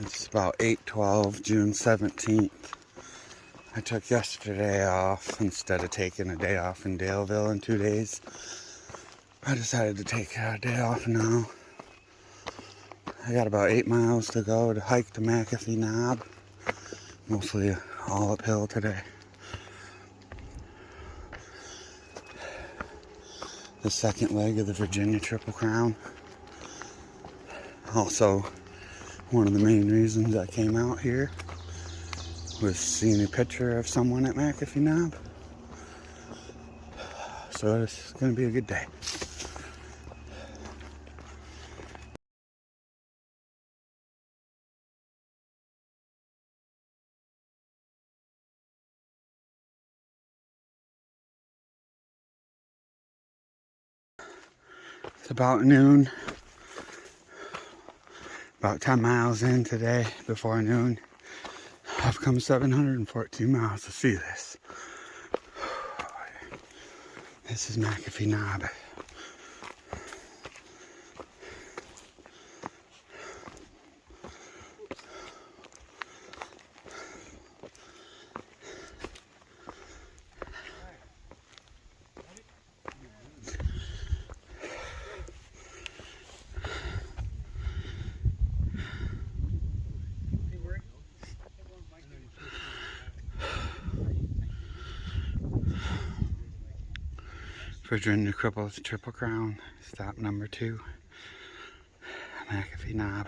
It's about 8:12, June 17th. I took yesterday off instead of taking a day off in Daleville in 2 days. I decided to take a day off now. I got about 8 miles to go to hike the Mcafee Knob. Mostly all uphill today. The second leg of the Virginia Triple Crown. Also, one of the main reasons I came out here was seeing a picture of someone at Mcafee Knob. So it's going to be a good day. It's about noon. About 10 miles in today before noon. I've come 714 miles to see this. This is Mcafee Knob. Virginia Triple Crown, stop number 2, Mcafee Knob.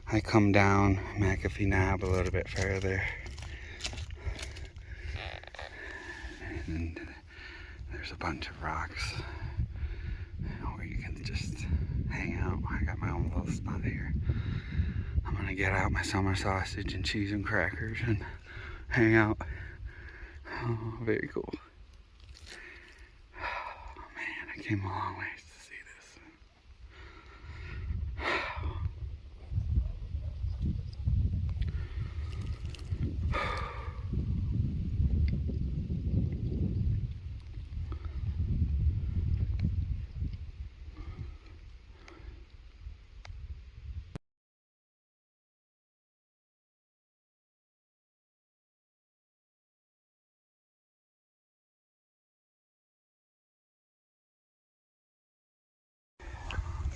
I come down Mcafee Knob a little bit further, and there's a bunch of rocks where you can just hang out. I got my own little spot here. I'm gonna get out my summer sausage and cheese and crackers and hang out. Oh, very cool. Oh man, I came a long ways to see this.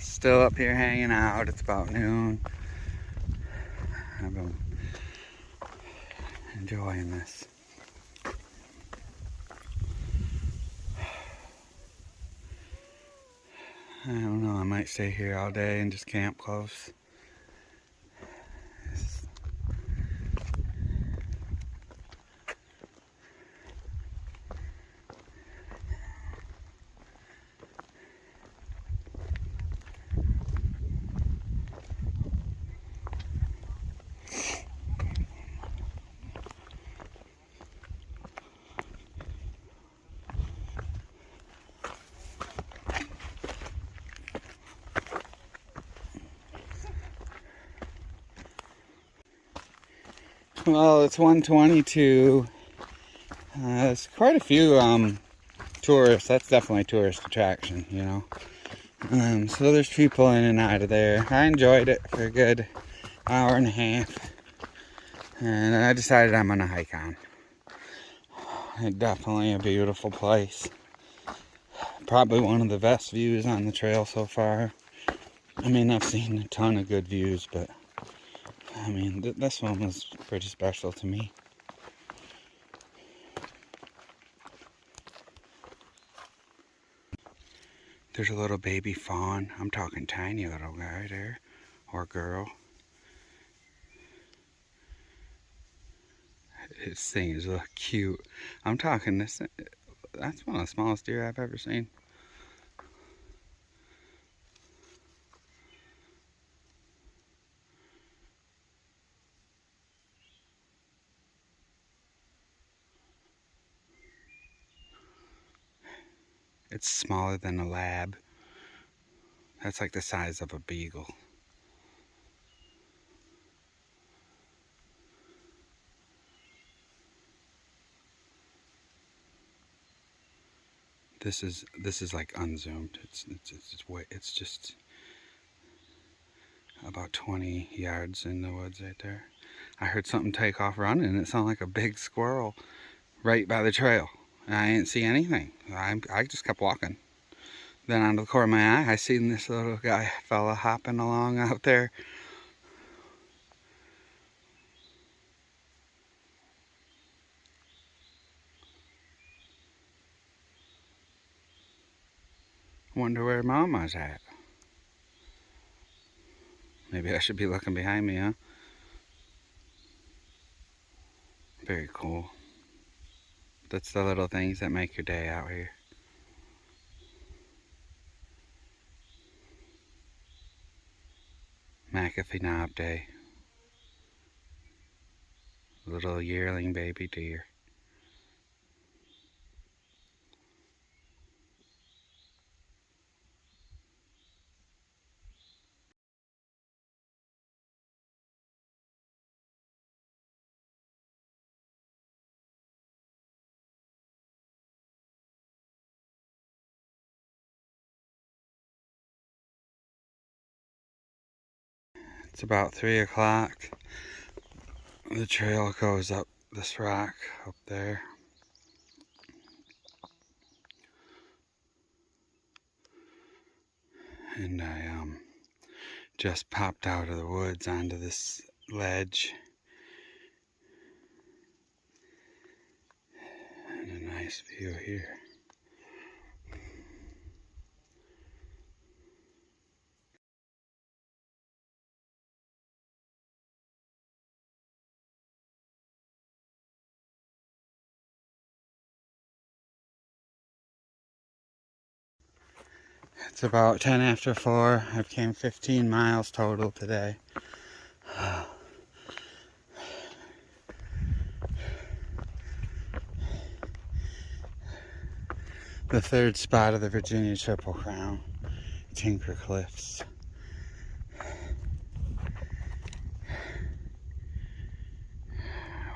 Still up here hanging out. It's about noon. I've been enjoying this. I don't know, I might stay here all day and just camp close. Well, it's 1:22. There's quite a few tourists. That's definitely a tourist attraction, you know. So there's people in and out of there. I enjoyed it for a good hour and a half, and I decided I'm gonna hike on. It's definitely a beautiful place. Probably one of the best views on the trail so far. I mean, I've seen a ton of good views, but I mean, this one was pretty special to me. There's a little baby fawn. I'm talking tiny little guy there, or girl. This thing is cute. I'm talking this. That's one of the smallest deer I've ever seen. It's smaller than a lab. That's like the size of a beagle. This is like unzoomed. It's just about 20 yards in the woods right there. I heard something take off running, and it sounded like a big squirrel right by the trail. And I didn't see anything. I just kept walking. Then out of the corner of my eye, I seen this little fella hopping along out there. Wonder where Mama's at. Maybe I should be looking behind me, huh? Very cool. That's the little things that make your day out here. Mcafee knob day. Little yearling baby deer. It's about 3 o'clock. The trail goes up this rock up there. And I just popped out of the woods onto this ledge. And a nice view here. It's about 10 after 4. I've came 15 miles total today. The third spot of the Virginia Triple Crown, Tinker Cliffs.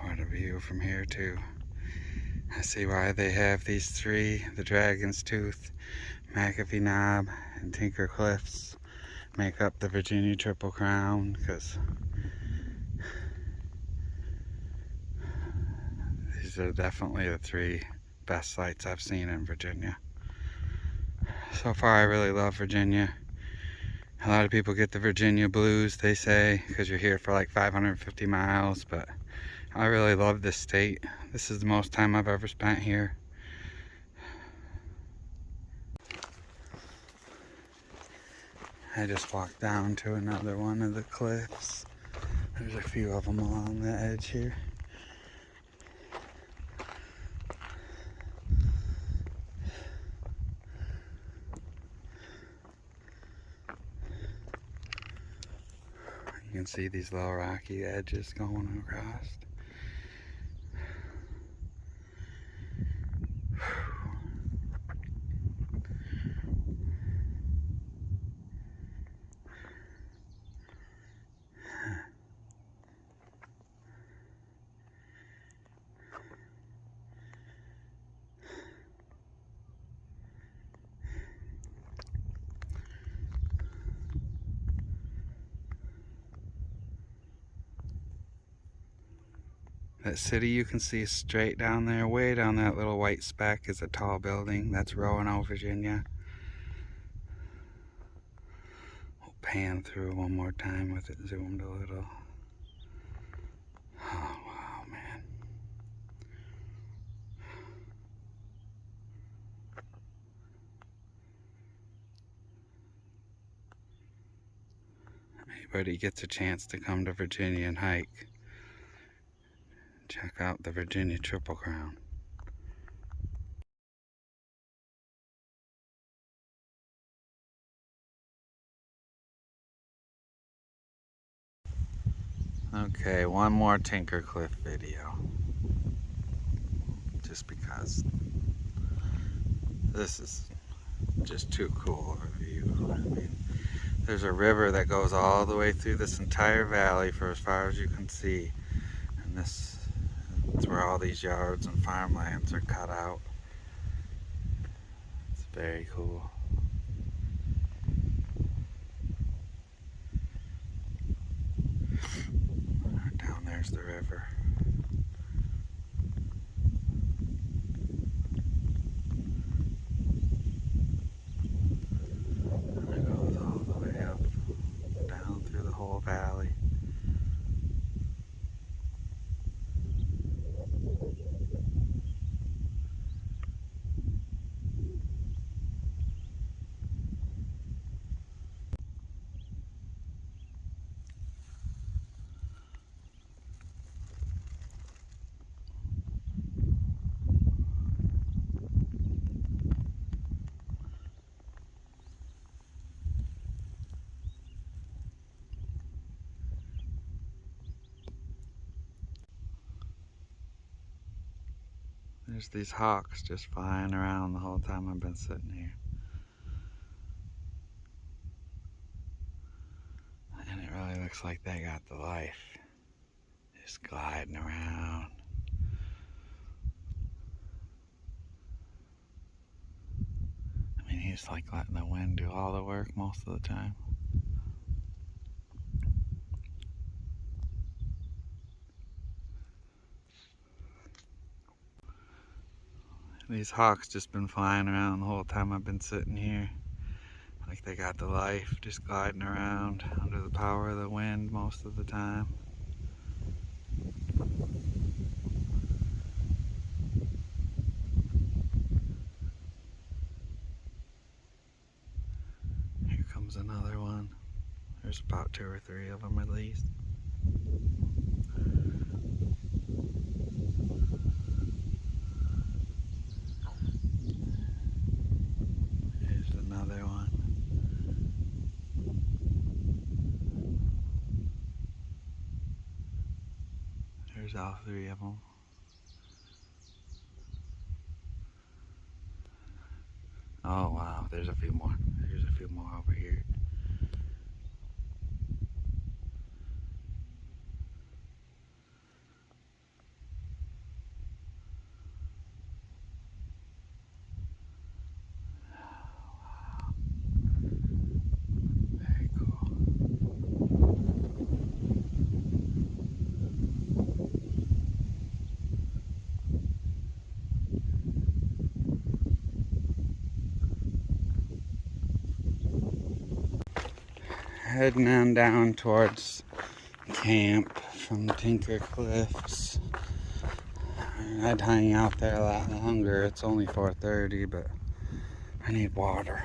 What a view from here too. I see why they have these three, the Dragon's Tooth, Mcafee Knob, and Tinker Cliffs make up the Virginia Triple Crown, because these are definitely the three best sights I've seen in Virginia. So far I really love Virginia. A lot of people get the Virginia blues, they say, because you're here for like 550 miles, but I really love this state. This is the most time I've ever spent here. I just walked down to another one of the cliffs. There's a few of them along the edge here. You can see these little rocky edges going across. That city you can see straight down there, way down that little white speck is a tall building. That's Roanoke, Virginia. We'll pan through one more time with it zoomed a little. Oh, wow, man. Anybody gets a chance to come to Virginia and hike, check out the Virginia Triple Crown. Okay, one more Tinker Cliff video. Just because this is Just too cool of a view. I mean, there's a river that goes all the way through this entire valley for as far as you can see. And this is where all these yards and farmlands are cut out. It's very cool. Down there's the river. And it goes all the way up, down through the whole valley. There's these hawks just flying around the whole time I've been sitting here. And it really looks like they got the life. Just gliding around. I mean, he's like letting the wind do all the work most of the time. These hawks just been flying around the whole time I've been sitting here. Like they got the life, just gliding around under the power of the wind most of the time. Here comes another one. There's about 2 or 3 of them at least. Here's another one. There's all 3 of them. Oh wow, there's a few more. There's a few more over here. Very cool. Heading on down towards camp from Tinker Cliffs. I'd hang out there a lot longer. It's only 4:30, but I need water.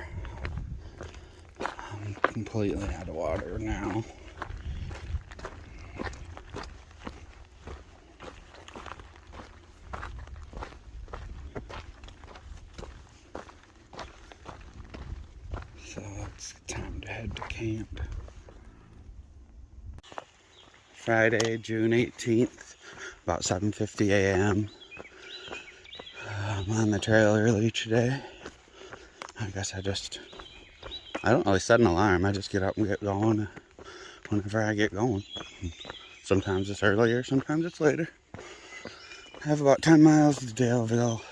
I'm completely out of water now. So it's time to head to camp. Friday, June 18th, about 7:50 a.m. I'm on the trail early today. I guess I don't really set an alarm. I just get up and get going whenever I get going. Sometimes it's earlier, sometimes it's later. I have about 10 miles to Daleville.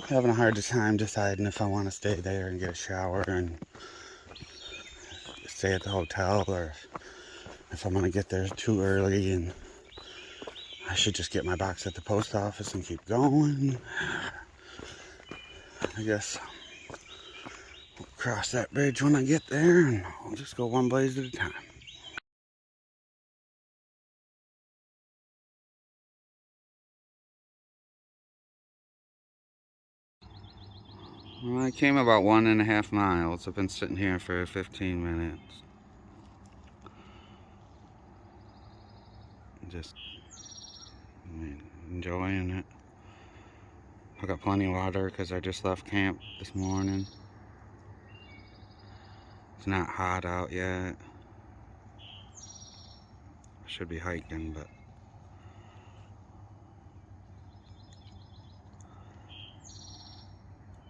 Having a hard time deciding if I want to stay there and get a shower and stay at the hotel, or if I'm going to get there too early and I should just get my box at the post office and keep going. I guess we'll cross that bridge when I get there, and I'll just go one blaze at a time. Well, I came about 1.5 miles. I've been sitting here for 15 minutes. Just enjoying it. I got plenty of water because I just left camp this morning. It's not hot out yet. I should be hiking, but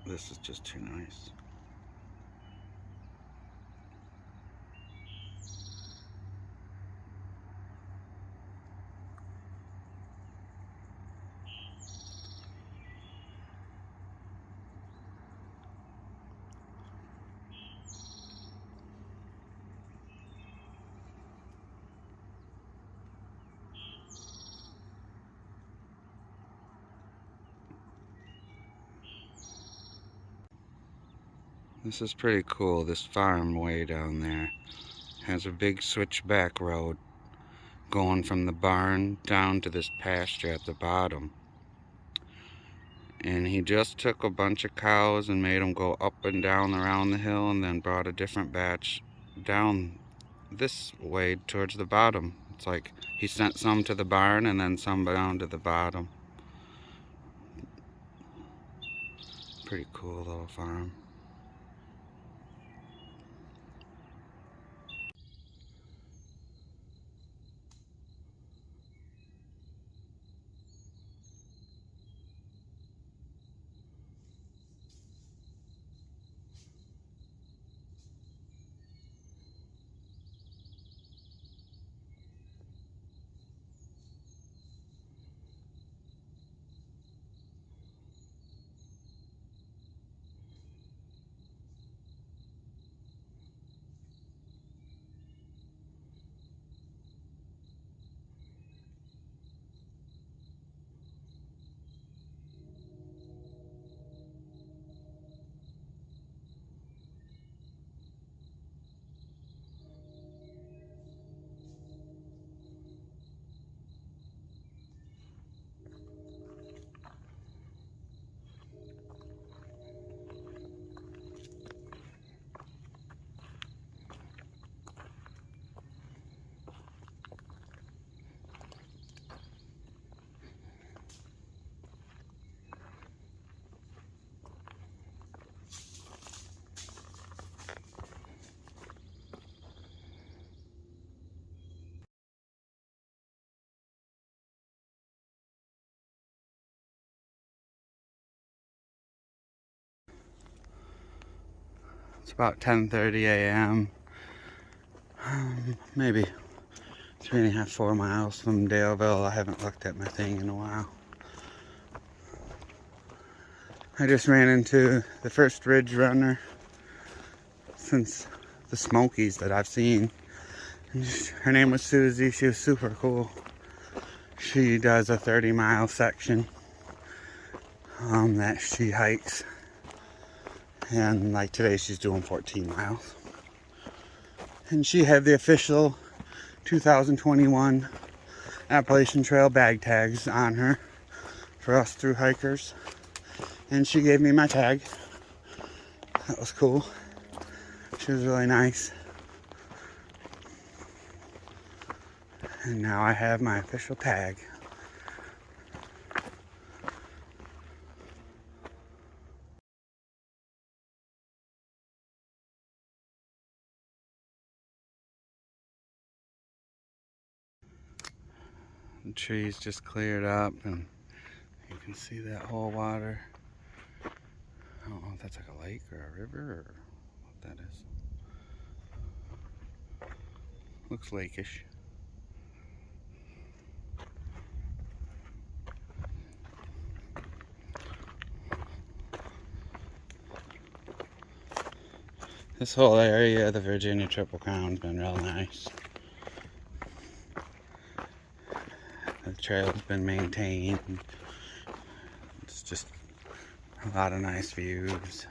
this is just too nice. This is pretty cool. This farm way down there has a big switchback road going from the barn down to this pasture at the bottom. And he just took a bunch of cows and made them go up and down around the hill, and then brought a different batch down this way towards the bottom. It's like he sent some to the barn and then some down to the bottom. Pretty cool little farm. It's about 10:30 a.m. Maybe 3.5, 4 miles from Daleville. I haven't looked at my thing in a while. I just ran into the first ridge runner since the Smokies that I've seen. Her name was Susie. She was super cool. She does a 30-mile section that she hikes. And like today she's doing 14 miles. And she had the official 2021 Appalachian Trail bag tags on her for us through hikers. And she gave me my tag. That was cool. She was really nice. And now I have my official tag. The trees just cleared up and you can see that whole water. I don't know if that's like a lake or a river or what that is. Looks lakeish. This whole area of the Virginia Triple Crown's been real nice. The trail's been maintained. It's just a lot of nice views.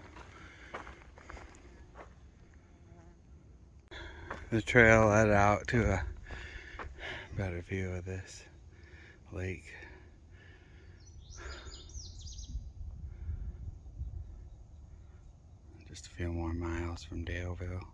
The trail led out to a better view of this lake. Just a few more miles from Daleville.